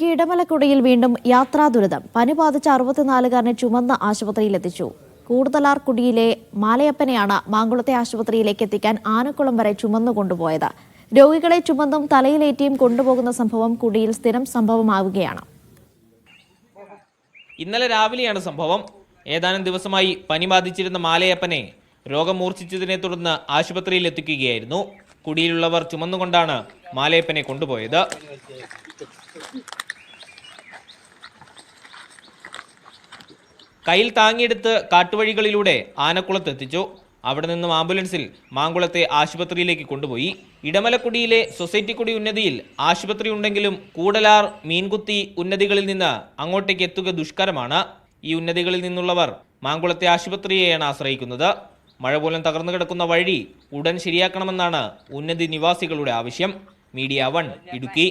ഇടമലക്കുടിയിൽ വീണ്ടും യാത്രാ ദുരിതം. പനി ബാധിച്ച 64കാരനെ ചുമന്ന് ആശുപത്രിയിലെത്തിച്ചു. കൂടുതലാർകുടിയിലെ മാലയപ്പനെയാണ് മാങ്കുളത്തെ ആശുപത്രിയിലേക്ക് എത്തിക്കാൻ ആനക്കുളം വരെ ചുമന്നു കൊണ്ടുപോയത്. രോഗികളെ ചുമന്നും തലയിലേറ്റിയും കൊണ്ടുപോകുന്ന സംഭവം കുടിയിൽ സ്ഥിരം സംഭവമാവുകയാണ്. ഇന്നലെ രാവിലെയാണ് സംഭവം. ഏതാനും ദിവസമായി പനി ബാധിച്ചിരുന്ന മാലയപ്പനെ രോഗം മൂർച്ഛിച്ചതിനെ തുടർന്ന് ആശുപത്രിയിൽ എത്തിക്കുകയായിരുന്നു. കുടിയിലുള്ളവർ ചുമന്നുകൊണ്ടാണ് മാലയപ്പനെ കൊണ്ടുപോയത്. കയ്യിൽ താങ്ങിയെടുത്ത് കാട്ടുവഴികളിലൂടെ ആനക്കുളത്തെത്തിച്ചു. അവിടെ നിന്നും ആംബുലൻസിൽ മാങ്കുളത്തെ ആശുപത്രിയിലേക്ക് കൊണ്ടുപോയി. ഇടമലക്കുടിയിലെ സൊസൈറ്റിക്കുടി ഉന്നതിയിൽ ആശുപത്രി ഉണ്ടെങ്കിലും കൂടലാർ, മീൻകുത്തി ഉന്നതികളിൽ നിന്ന് അങ്ങോട്ടേക്ക് എത്തുക ദുഷ്കരമാണ്. ഈ ഉന്നതികളിൽ നിന്നുള്ളവർ മാങ്കുളത്തെ ആശുപത്രിയെയാണ് ആശ്രയിക്കുന്നത്. മഴ മൂലം തകർന്നു കിടക്കുന്ന വഴി ഉടൻ ശരിയാക്കണമെന്നാണ് ഉന്നതി നിവാസികളുടെ ആവശ്യം. മീഡിയ 1 ഇടുക്കി.